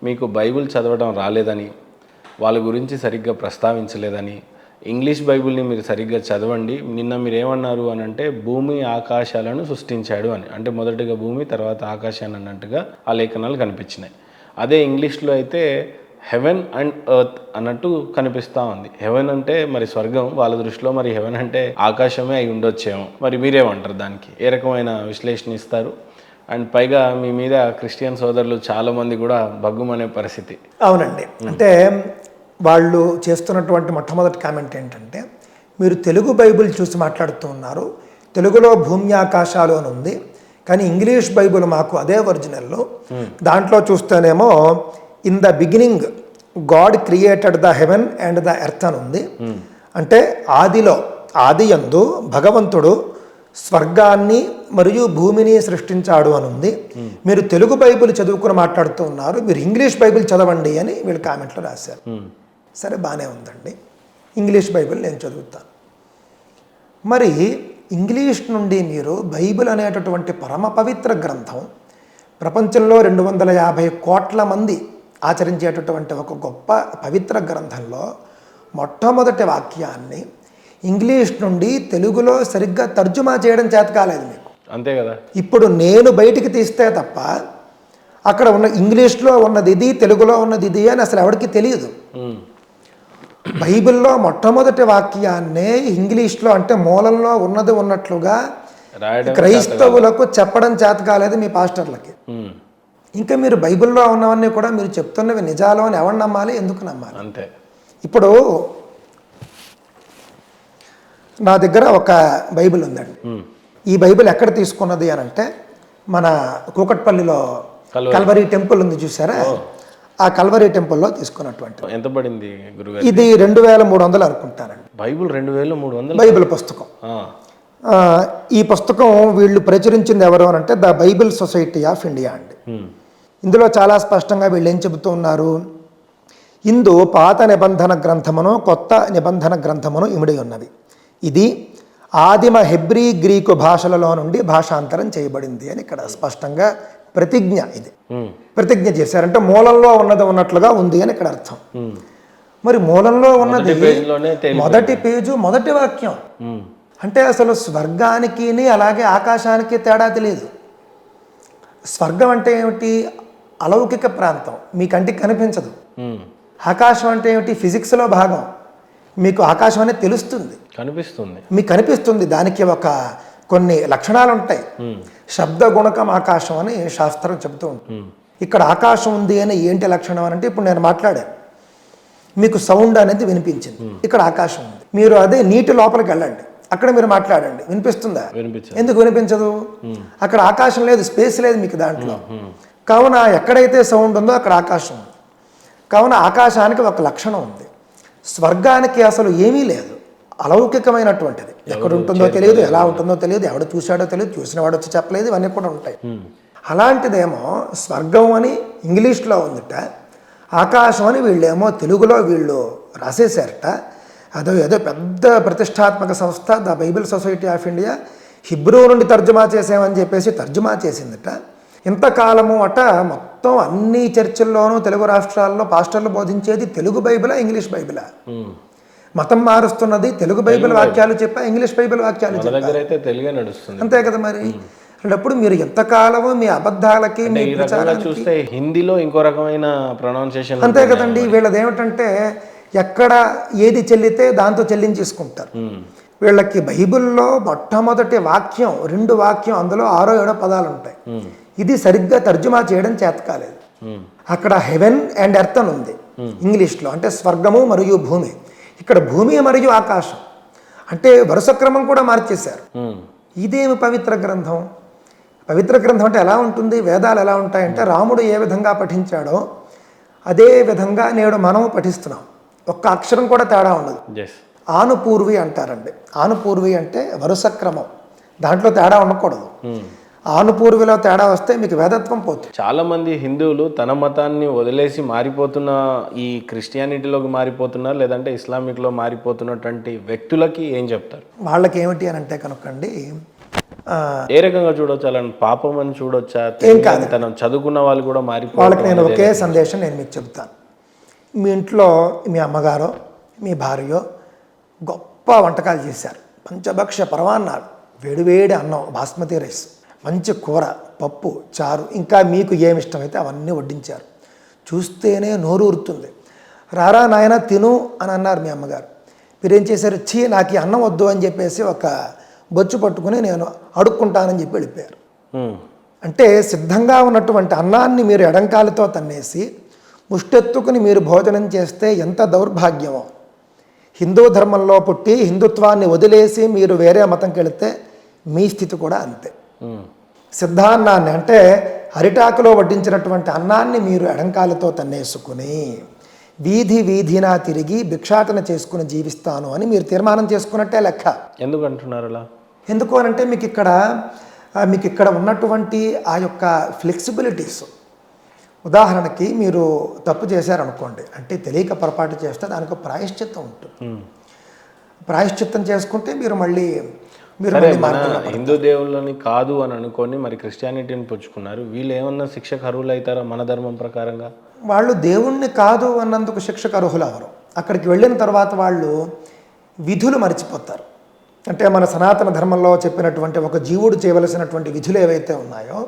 మీకు బైబిల్ చదవడం రాలేదని, వాళ్ళ గురించి సరిగ్గా ప్రస్తావించలేదని, ఇంగ్లీష్ బైబిల్ని మీరు సరిగ్గా చదవండి, నిన్న మీరు ఏమన్నారు అని అంటే భూమి ఆకాశాలను సృష్టించాడు అని, అంటే మొదటిగా భూమి తర్వాత ఆకాశాన్ని అన్నట్టుగా ఆ లేఖనాలు కనిపించినాయి. అదే ఇంగ్లీష్లో అయితే హెవెన్ అండ్ ఎర్త్ అన్నట్టు కనిపిస్తూ ఉంది. హెవెన్ అంటే మరి స్వర్గం, వాళ్ళ దృష్టిలో మరి హెవెన్ అంటే ఆకాశమే అయి ఉండొచ్చేమో. మరి మీరేమంటారు దానికి? ఏ రకమైన విశ్లేషణ ఇస్తారు? అండ్ పైగా మీ మీద క్రిస్టియన్ సోదరులు చాలామంది కూడా బగ్గుమనే పరిస్థితి. అవునండి. అంటే వాళ్ళు చేస్తున్నటువంటి మొట్టమొదటి కామెంట్ ఏంటంటే, మీరు తెలుగు బైబిల్ చూసి మాట్లాడుతూ ఉన్నారు, తెలుగులో భూమి ఆకాశాలు అని ఉంది, కానీ ఇంగ్లీష్ బైబిల్ మాకు అదే ఒరిజినల్లో, దాంట్లో చూస్తేనేమో in the beginning God created the heaven and the earth అని ఉంది. అంటే ఆది యందు భగవంతుడు స్వర్గాన్ని మరియు భూమిని సృష్టించాడు అని ఉంది. మీరు తెలుగు బైబిల్ చదువుకుని మాట్లాడుతూ ఉన్నారు, మీరు ఇంగ్లీష్ బైబిల్ చదవండి అని వీళ్ళు కామెంట్లో రాశారు. సరే, బాగానే ఉందండి, ఇంగ్లీష్ బైబిల్ నేను చదువుతాను. మరి ఇంగ్లీష్ నుండి మీరు బైబిల్ అనేటటువంటి పరమ పవిత్ర గ్రంథం, ప్రపంచంలో 250 కోట్ల మంది ఆచరించేటటువంటి ఒక గొప్ప పవిత్ర గ్రంథంలో మొట్టమొదటి వాక్యాన్ని ఇంగ్లీష్ నుండి తెలుగులో సరిగ్గా తర్జుమా చేయడం చేత కాలేదు మీకు. అంతే కదా. ఇప్పుడు నేను బయటికి తీస్తే తప్ప అక్కడ ఉన్న ఇంగ్లీష్లో ఉన్నది ఇది, తెలుగులో ఉన్నది ఇది అని అసలు ఎవరికి తెలియదు. బైబిల్లో మొట్టమొదటి వాక్యాన్నే ఇంగ్లీష్లో, అంటే మూలంలో ఉన్నది ఉన్నట్లుగా క్రైస్తవులకు చెప్పడం చేత కాలేదు మీ పాస్టర్లకి. ఇంకా మీరు బైబిల్లో ఉన్నవన్నీ కూడా మీరు చెప్తున్నవి నిజాలు అని ఎవరు నమ్మాలి, ఎందుకు నమ్మాలి? అంతే. ఇప్పుడు నా దగ్గర ఒక బైబిల్ ఉందండి. ఈ బైబిల్ ఎక్కడ తీసుకున్నది అని అంటే, మన కూకట్పల్లిలో కల్వరీ టెంపుల్ ఉంది చూసారా, ఆ కల్వరీ టెంపుల్లో తీసుకున్నటువంటి. ఎంత పడింది గురుగారు? ఇది 2300 అనుకుంటానండి. బైబిల్ 2300 బైబిల్ పుస్తకం. ఈ పుస్తకం వీళ్ళు ప్రచురించింది ఎవరు అని అంటే the Bible society of India అండి. ఇందులో చాలా స్పష్టంగా వీళ్ళు ఏం చెబుతూ ఉన్నారు, ఇందు పాత నిబంధన గ్రంథమును కొత్త నిబంధన గ్రంథమును ఇమిడి ఉన్నవి. ఇది ఆదిమ హెబ్రీ గ్రీకు భాషలలో నుండి భాషాంతరం చేయబడింది అని ఇక్కడ స్పష్టంగా ప్రతిజ్ఞ, ఇది ప్రతిజ్ఞ చేశారంటే మూలంలో ఉన్నది ఉన్నట్లుగా ఉంది అని ఇక్కడ అర్థం. మరి మూలంలో ఉన్నది మొదటి పేజు మొదటి వాక్యం. అంటే అసలు స్వర్గానికి అలాగే ఆకాశానికి తేడా తెలియదు. స్వర్గం అంటే ఏమిటి? అలౌకిక ప్రాంతం, మీ కంటికి కనిపించదు. ఆకాశం అంటే ఏమిటి? ఫిజిక్స్లో భాగం. మీకు ఆకాశం అనేది తెలుస్తుంది, మీకు కనిపిస్తుంది. దానికి కొన్ని లక్షణాలు ఉంటాయి. శబ్ద గుణకం ఆకాశం అని శాస్త్రం చెబుతూ ఉంటుంది. ఇక్కడ ఆకాశం ఉంది అని ఏంటి లక్షణం అని అంటే, ఇప్పుడు నేను మాట్లాడాను, మీకు సౌండ్ అనేది వినిపించింది, ఇక్కడ ఆకాశం ఉంది. మీరు అదే నీటి లోపలికి వెళ్ళండి, అక్కడ మీరు మాట్లాడండి, వినిపిస్తుందా? ఎందుకు వినిపించదు? అక్కడ ఆకాశం లేదు, స్పేస్ లేదు మీకు దాంట్లో. కావున ఎక్కడైతే సౌండ్ ఉందో అక్కడ ఆకాశం ఉంది. కావున ఆకాశానికి ఒక లక్షణం ఉంది. స్వర్గానికి అసలు ఏమీ లేదు, అలౌకికమైనటువంటిది. ఎక్కడ ఉంటుందో తెలియదు, ఎలా ఉంటుందో తెలియదు, ఎవడు చూశాడో తెలియదు, చూసిన వాడు వచ్చి చెప్పలేదు, ఇవన్నీ కూడా ఉంటాయి. అలాంటిదేమో స్వర్గం అని ఇంగ్లీష్లో ఉందిట, ఆకాశం అని వీళ్ళేమో తెలుగులో వీళ్ళు రాసేశారట. ఏదో పెద్ద ప్రతిష్టాత్మక సంస్థ the Bible society of India Hebrew నుండి తర్జుమా చేసామని చెప్పేసి తర్జుమా చేసిందట. ఇంతకాలము మొత్తం అన్ని చర్చిల్లోనూ తెలుగు రాష్ట్రాల్లో పాస్టర్లు బోధించేది తెలుగు బైబిలా, ఇంగ్లీష్ బైబిలా? మతం మారుస్తున్నది తెలుగు బైబిల్ వాక్యాలు చెప్పా, ఇంగ్లీష్ బైబిల్ వాక్యాలు చెప్పా, అంతే కదా. మరి అప్పుడు మీరు ఎంతకాలము మీ అబద్ధాలకి, మీ చూస్తే హిందీలో ఇంకో రకమైన ప్రొనౌన్సియేషన్, అంతే కదండి. వీళ్ళది ఏమిటంటే ఎక్కడ ఏది చెల్లితే దాంతో చెల్లించేసుకుంటారు. వీళ్ళకి బైబిల్లో మొట్టమొదటి వాక్యం 2 వాక్యం, అందులో 6 7 పదాలు ఉంటాయి. ఇది సరిగ్గా తర్జుమా చేయడం చేత కాలేదు. అక్కడ హెవెన్ అండ్ ఎర్త్ అని ఉంది ఇంగ్లీష్లో, అంటే స్వర్గము మరియు భూమి. ఇక్కడ భూమి మరియు ఆకాశం, అంటే వరుస క్రమం కూడా మార్చేశారు. ఇదేమి పవిత్ర గ్రంథం? పవిత్ర గ్రంథం అంటే ఎలా ఉంటుంది? వేదాలు ఎలా ఉంటాయంటే, రాముడు ఏ విధంగా పఠించాడో అదే విధంగా నేడు మనము పఠిస్తున్నాం. ఒక్క అక్షరం కూడా తేడా ఉండదు. ఆనుపూర్వి అంటారండి. ఆనుపూర్వి అంటే వరుస క్రమం, దాంట్లో తేడా ఉండకూడదు. ఆనుపూర్విలో తేడా వస్తే మీకు వేదత్వం పోతుంది. చాలా మంది హిందువులు తన మతాన్ని వదిలేసి మారిపోతున్న, ఈ క్రిస్టియానిటీలోకి మారిపోతున్నారు, లేదంటే ఇస్లామిక్లో మారిపోతున్నటువంటి వ్యక్తులకి ఏం చెప్తారు? వాళ్ళకి ఏమిటి అని అంటే కనుకండి, ఏ రకంగా చూడొచ్చు? అలా పాపం అని చూడొచ్చా? తనం చదువుకున్న వాళ్ళు కూడా వాళ్ళకి నేను ఒకే సందేశం నేను మీకు చెప్తాను. మీ ఇంట్లో మీ అమ్మగారో మీ భార్యో గొప్ప వంటకాలు చేశారు, పంచభక్ష పరమాన్నాలు, వేడివేడి అన్నం, బాస్మతి రైస్, మంచి కూర, పప్పు, చారు, ఇంకా మీకు ఏమి ఇష్టమైతే అవన్నీ వడ్డించారు. చూస్తేనే నోరు ఊరుతుంది. రారా నాయన తిను అని అన్నారు మీ అమ్మగారు. మీరేం చేశారు? నాకు ఈ అన్నం వద్దు అని చెప్పేసి ఒక బొచ్చు పట్టుకుని నేను అడుక్కుంటానని చెప్పి వెళ్ళిపోయారు. అంటే సిద్ధంగా ఉన్నటువంటి అన్నాన్ని మీరు ఎడంకాలతో తన్నేసి ముష్టెత్తుకుని మీరు భోజనం చేస్తే ఎంత దౌర్భాగ్యమో. హిందూ ధర్మంలో పుట్టి హిందుత్వాన్ని వదిలేసి మీరు వేరే మతంకి వెళితే మీ స్థితి కూడా అంతే. సిద్ధాన్నాన్ని అంటే అరిటాకులో వడ్డించినటువంటి అన్నాన్ని మీరు ఎడంకాలతో తన్నేసుకుని వీధినా తిరిగి భిక్షాటన చేసుకుని జీవిస్తాను అని మీరు తీర్మానం చేసుకున్నట్టే లెక్క. ఎందుకు అంటున్నారు అలా? ఎందుకు అనంటే మీకు ఇక్కడ ఉన్నటువంటి ఆ యొక్క ఫ్లెక్సిబిలిటీస్. ఉదాహరణకి మీరు తప్పు చేశారనుకోండి, అంటే తెలియక పొరపాటు చేస్తే దానికి ప్రాయశ్చిత్తం ఉంటుంది. ప్రాయశ్చిత్తం చేసుకుంటే మీరు మళ్ళీ హిందూ దేవుళ్ళని కాదు అని అనుకొని మరి క్రిస్టియానిటీని పుచ్చుకున్నారు. వీళ్ళు ఏమన్నా శిక్షకు అర్హులు అవుతారా మన ధర్మం ప్రకారంగా? వాళ్ళు దేవుణ్ణి కాదు అన్నందుకు శిక్షకు అర్హులు అవరు. అక్కడికి వెళ్ళిన తర్వాత వాళ్ళు విధులు మర్చిపోతారు. అంటే మన సనాతన ధర్మంలో చెప్పినటువంటి ఒక జీవుడు చేయవలసినటువంటి విధులు ఏవైతే ఉన్నాయో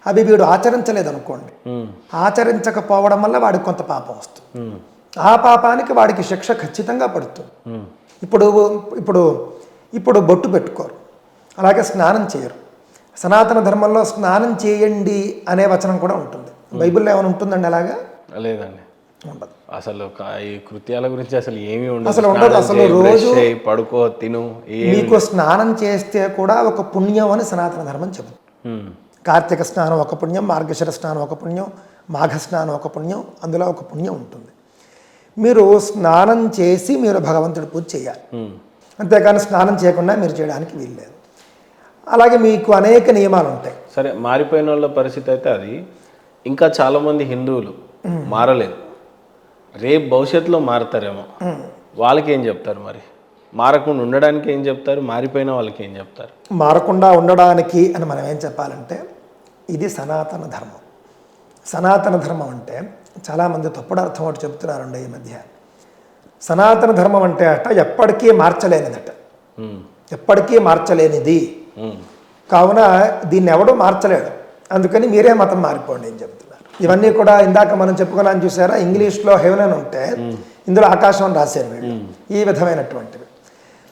అవి వీడు ఆచరించలేదనుకోండి, ఆచరించకపోవడం వల్ల వాడికి కొంత పాపం వస్తుంది. ఆ పాపానికి వాడికి శిక్ష ఖచ్చితంగా పడుతుంది. ఇప్పుడు బొట్టు పెట్టుకోరు, అలాగే స్నానం చేయరు. సనాతన ధర్మంలో స్నానం చేయండి అనే వచనం కూడా ఉంటుంది. బైబిల్లో ఏమైనా ఉంటుందండి అలాగా? లేదండి, ఉండదు. అసలు ఈ కృత్యాల గురించి అసలు ఏమీ అసలు ఉండదు. అసలు రోజు పడుకో తిను మీకు స్నానం చేస్తే కూడా ఒక పుణ్యం అని సనాతన ధర్మం చెబుతుంది. కార్తీక స్నానం ఒక పుణ్యం, మార్గశిర స్నానం ఒక పుణ్యం, మాఘ స్నానం ఒక పుణ్యం, అందులో ఒక పుణ్యం ఉంటుంది. మీరు స్నానం చేసి మీరు భగవంతుడి పూజ చేయాలి, అంతేకాని స్నానం చేయకుండా మీరు చేయడానికి వీల్లేదు. అలాగే మీకు అనేక నియమాలు ఉంటాయి. సరే, మారిపోయిన వాళ్ళ పరిస్థితి అయితే అది. ఇంకా చాలామంది హిందువులు మారలేదు, రేపు భవిష్యత్తులో మారుతారేమో. వాళ్ళకి ఏం చెప్తారు మరి? మారకుండా ఉండడానికి ఏం చెప్తారు? మారిపోయిన వాళ్ళకి ఏం చెప్తారు? మారకుండా ఉండడానికి అని మనం ఏం చెప్పాలంటే, ఇది సనాతన ధర్మం. సనాతన ధర్మం అంటే చాలామంది తప్పుడు అర్థం ఒకటి చెప్తున్నారండి ఈ మధ్య. సనాతన ధర్మం అంటే ఎప్పటికీ మార్చలేనిదట, ఎప్పటికీ మార్చలేనిది. కావున దీన్ని ఎవడూ మార్చలేడు, అందుకని మీరే మతం మారిపోండి అని చెప్తున్నారు. ఇవన్నీ కూడా ఇందాక మనం చెప్పుకున్నాను చూసారా, ఇంగ్లీష్లో హెవెన్ అని ఉంటే ఇందులో ఆకాశం అని రాశారు వీళ్ళు. ఈ విధమైనటువంటివి.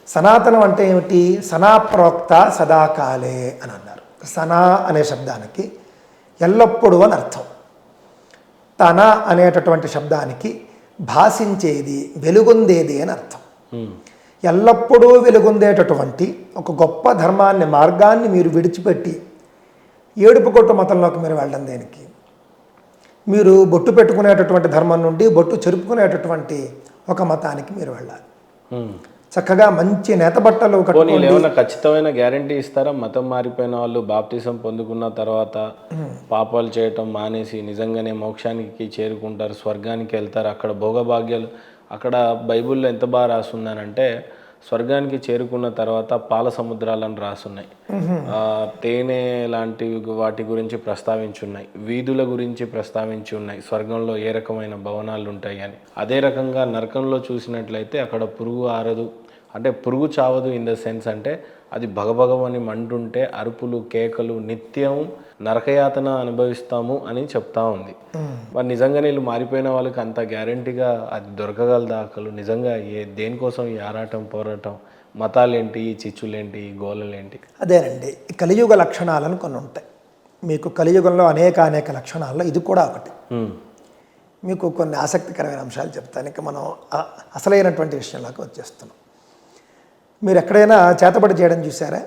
సనాతనం అంటే ఏమిటి? సనాప్రోక్త సదాకాలే అని అన్నారు. సనా అనే శబ్దానికి ఎల్లప్పుడూ అని అర్థం. తన అనేటటువంటి శబ్దానికి భాషించేది, వెలుగొందేది అని అర్థం. ఎల్లప్పుడూ వెలుగొందేటటువంటి ఒక గొప్ప ధర్మాన్ని, మార్గాన్ని మీరు విడిచిపెట్టి ఏడుపు కొట్టు మతంలోకి మీరు వెళ్ళడం దేనికి? మీరు బొట్టు పెట్టుకునేటటువంటి ధర్మం నుండి బొట్టు చెరుపుకునేటటువంటి ఒక మతానికి మీరు వెళ్ళాలి. చక్కగా మంచి నేత బట్టలు కట్టుకొని. ఏమైనా ఖచ్చితమైన గ్యారంటీ ఇస్తారా? మతం మారిపోయిన వాళ్ళు బాప్తిసం పొందుకున్న తర్వాత పాపాలు చేయటం మానేసి నిజంగానే మోక్షానికి చేరుకుంటారు, స్వర్గానికి వెళ్తారు, అక్కడ భోగభాగ్యాలు. అక్కడ బైబిల్లో ఎంత బాగా రాసుందనంటే, స్వర్గానికి చేరుకున్న తర్వాత పాల సముద్రాలను రాసున్నాయి, తేనె లాంటి వాటి గురించి ప్రస్తావించున్నాయి, వీధుల గురించి ప్రస్తావించి ఉన్నాయి, స్వర్గంలో ఏ రకమైన భవనాలు ఉంటాయి అని. అదే రకంగా నరకంలో చూసినట్లయితే అక్కడ పురుగు ఆరదు, అంటే పురుగు చావదు. ఇన్ ద సెన్స్ అంటే అది భగభగమని మంటుంటే అరుపులు కేకలు, నిత్యం నరకయాతన అనుభవిస్తాము అని చెప్తా ఉంది. మరి నిజంగా వీళ్ళు మారిపోయిన వాళ్ళకి అంత గ్యారంటీగా అది దొరకగలదా? అసలు నిజంగా దేనికోసం ఈ ఆరాటం, పోరాటం? మతాలేంటి, ఈ చిచ్చులేంటి, ఈ గోళలేంటి? అదేనండి, కలియుగ లక్షణాలను కొన్ని ఉంటాయి. మీకు కలియుగంలో అనేక లక్షణాల్లో ఇది కూడా ఒకటి. మీకు కొన్ని ఆసక్తికరమైన అంశాలు చెప్తాను. ఇక మనం అసలైనటువంటి విషయంలోకి వచ్చేస్తున్నాం. మీరు ఎక్కడైనా చేతబడి చేయడం చూసారా?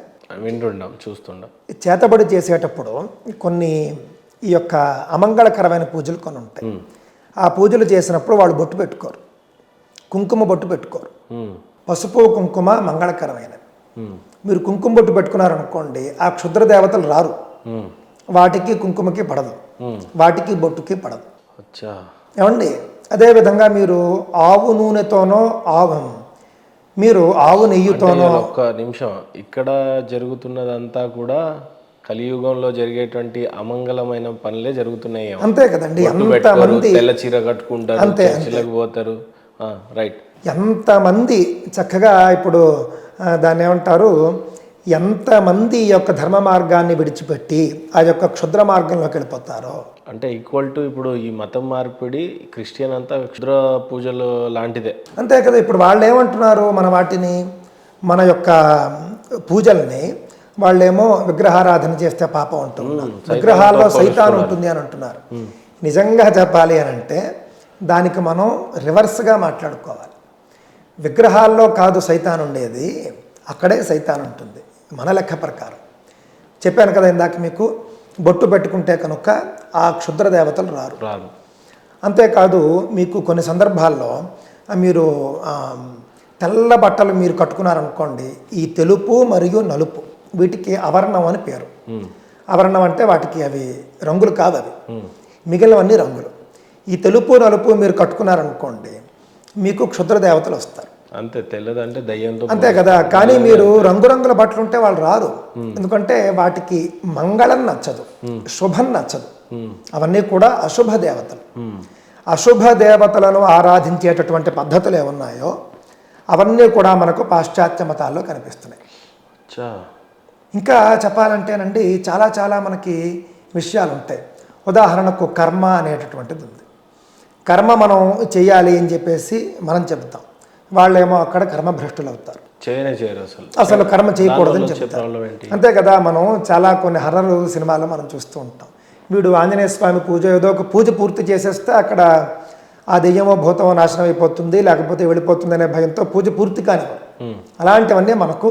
వింటుండం, చూస్తుండం. చేతబడి చేసేటప్పుడు కొన్ని ఈ యొక్క అమంగళకరమైన పూజలు కొన్ని ఉంటాయి. ఆ పూజలు చేసినప్పుడు వాళ్ళు బొట్టు పెట్టుకోరు, కుంకుమ బొట్టు పెట్టుకోరు. పసుపు కుంకుమ మంగళకరమైనది. మీరు కుంకుమ బొట్టు పెట్టుకున్నారనుకోండి, ఆ క్షుద్ర దేవతలు రారు, వాటికి కుంకుమకి పడదు, వాటికి బొట్టుకి పడదు. ఏమండి? అదేవిధంగా మీరు ఆవు నూనెతోనో మీరు ఆవు నెయ్యితోనో ఒక్క నిమిషం, ఇక్కడ జరుగుతున్నదంతా కూడా కలియుగంలో జరిగేటువంటి అమంగళమైన పనులే జరుగుతున్నాయి. అంతే కదండి. బొట్టు ఎంత పెట్టుకోరు, మంది తెల్ల చీర కట్టుకుంటారు, చర్చిలకు పోతారు. రైట్. ఎంతమంది చక్కగా ఇప్పుడు దాన్ని ఏమంటారు, ఎంతమంది ఈ యొక్క ధర్మ మార్గాన్ని విడిచిపెట్టి ఆ యొక్క క్షుద్ర మార్గంలోకి వెళ్ళిపోతారో. అంటే ఈక్వల్ టు ఇప్పుడు ఈ మతం మార్పిడి క్రిస్టియన్ అంతా క్షుద్ర పూజలు లాంటిదే. అంతే కదా. ఇప్పుడు వాళ్ళు ఏమంటున్నారు, మన వాటిని మన యొక్క పూజల్ని వాళ్ళేమో విగ్రహారాధన చేస్తే పాపం అంటున్నారు, విగ్రహాల్లో సైతాన్ ఉంటుంది అని అంటున్నారు. నిజంగా చెప్పాలి అని అంటే దానికి మనం రివర్స్గా మాట్లాడుకోవాలి. విగ్రహాల్లో కాదు సైతాన్ ఉండేది, అక్కడే సైతాన్ ఉంటుంది మన లెక్క ప్రకారం. చెప్పాను కదా ఇందాక మీకు, బొట్టు పెట్టుకుంటే కనుక ఆ క్షుద్ర దేవతలు రారు. అంతేకాదు మీకు కొన్ని సందర్భాల్లో మీరు తెల్ల బట్టలు మీరు కట్టుకున్నారనుకోండి, ఈ తెలుపు మరియు నలుపు వీటికి అవర్ణం అని పేరు. అవర్ణం అంటే వాటికి అవి రంగులు కాదు, అవి మిగిలినవన్నీ రంగులు. ఈ తెలుపు నలుపు మీరు కట్టుకున్నారనుకోండి, మీకు క్షుద్ర దేవతలు వస్తారు. అంతే, తెల్లదంటే దయ్యంతో. అంతే కదా. కానీ మీరు రంగురంగుల బట్టలు ఉంటే వాళ్ళు రారు. ఎందుకంటే వాటికి మంగళం నచ్చదు, శుభం నచ్చదు. అవన్నీ కూడా అశుభ దేవతలు. అశుభ దేవతలను ఆరాధించేటటువంటి పద్ధతులు ఏమున్నాయో అవన్నీ కూడా మనకు పాశ్చాత్య మతాల్లో కనిపిస్తున్నాయి. ఇంకా చెప్పాలంటేనండి చాలా చాలా మనకి విషయాలు ఉంటాయి. ఉదాహరణకు కర్మ అనేటటువంటిది ఉంది. కర్మ మనం చేయాలి అని చెప్పేసి మనం చెప్తాం, వాళ్ళేమో అక్కడ కర్మభ్రష్టులు అవుతారు, అసలు కర్మ చేయకూడదని చెప్తారు. అంతే కదా. మనం చాలా కొన్ని హర్రర్ సినిమాలు మనం చూస్తూ ఉంటాం. వీడు ఆంజనేయ స్వామి పూజ ఏదో ఒక పూజ పూర్తి చేసేస్తే అక్కడ ఆ దెయ్యమో భూతమో నాశనం అయిపోతుంది, లేకపోతే వెళ్ళిపోతుంది అనే భయంతో పూజ పూర్తి కానివ్వరు. అలాంటివన్నీ మనకు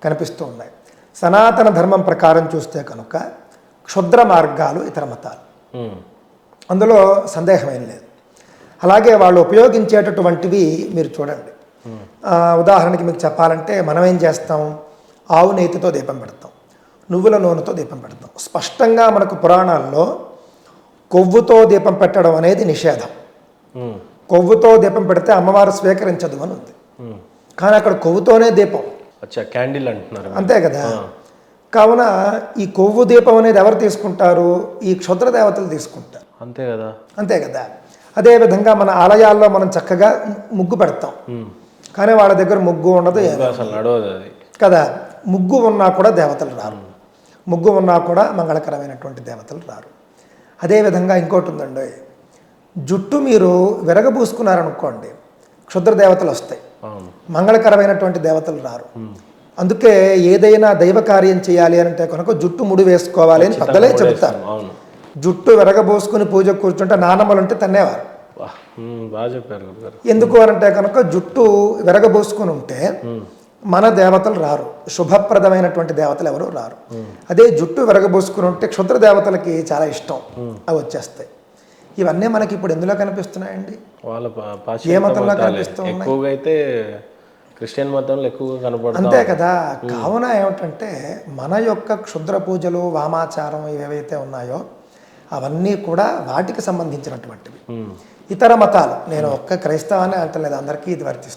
కనిపిస్తూ ఉన్నాయి. సనాతన ధర్మం ప్రకారం చూస్తే కనుక క్షుద్ర మార్గాలు ఇతర మతాలు, అందులో సందేహమేం లేదు. అలాగే వాళ్ళు ఉపయోగించేటటువంటివి మీరు చూడండి. ఉదాహరణకి మీకు చెప్పాలంటే మనం ఏం చేస్తాం, ఆవు నెయ్యితో దీపం పెడతాం, నువ్వుల నూనెతో దీపం పెడతాం. స్పష్టంగా మనకు పురాణాల్లో కొవ్వుతో దీపం పెట్టడం అనేది నిషేధం. కొవ్వుతో దీపం పెడితే అమ్మవారు స్వీకరించదు అని ఉంది. కానీ అక్కడ కొవ్వుతోనే దీపం, క్యాండిల్ అంటున్నారు. అంతే కదా. కావున ఈ కొవ్వు దీపం అనేది ఎవరు తీసుకుంటారు, ఈ క్షుద్ర దేవతలు తీసుకుంటారు. అంతే కదా. అంతే కదా. అదేవిధంగా మన ఆలయాల్లో మనం చక్కగా ముగ్గు పెడతాం, కానీ వాళ్ళ దగ్గర ముగ్గు ఉండదు, అసలు నడవదు అది కదా. ముగ్గు ఉన్నా కూడా దేవతలు రారు, ముగ్గు ఉన్నా కూడా మంగళకరమైనటువంటి దేవతలు రారు. అదేవిధంగా ఇంకోటి ఉందండి, జుట్టు మీరు విరగబూసుకున్నారనుకోండి క్షుద్ర దేవతలు వస్తాయి, మంగళకరమైనటువంటి దేవతలు రారు. అందుకే ఏదైనా దైవ కార్యం చేయాలి అంటే కనుక జుట్టు ముడి వేసుకోవాలి అని పెద్దలే చెబుతారు. జుట్టు విరగబోసుకుని పూజ కూర్చుంటే నానమ్మలు ఉంటే తన్నేవారు. ఎందుకు అనంటే కనుక జుట్టు విరగబోసుకుని ఉంటే మన దేవతలు రారు, శుభప్రదమైనటువంటి దేవతలు ఎవరు రారు. అదే జుట్టు విరగబోసుకుని ఉంటే క్షుద్ర దేవతలకి చాలా ఇష్టం, అవి వచ్చేస్తాయి. ఇవన్నీ మనకి ఇప్పుడు ఎందులో కనిపిస్తున్నాయండి, ఏ మతంలో కనిపిస్తున్నాయి? క్రిస్టియన్ మతంలో ఎక్కువగా కనపడుతుంది. అంతే కదా. కావున ఏమిటంటే మన యొక్క క్షుద్ర పూజలు, వామాచారం ఏవైతే ఉన్నాయో అవన్నీ కూడా వాటికి సంబంధించినటువంటివి. ఇతర మతాలు, నేను ఒక్క క్రైస్తవాన్ని అంటలేదు, అందరికీ ఇది వర్తిస్తుంది.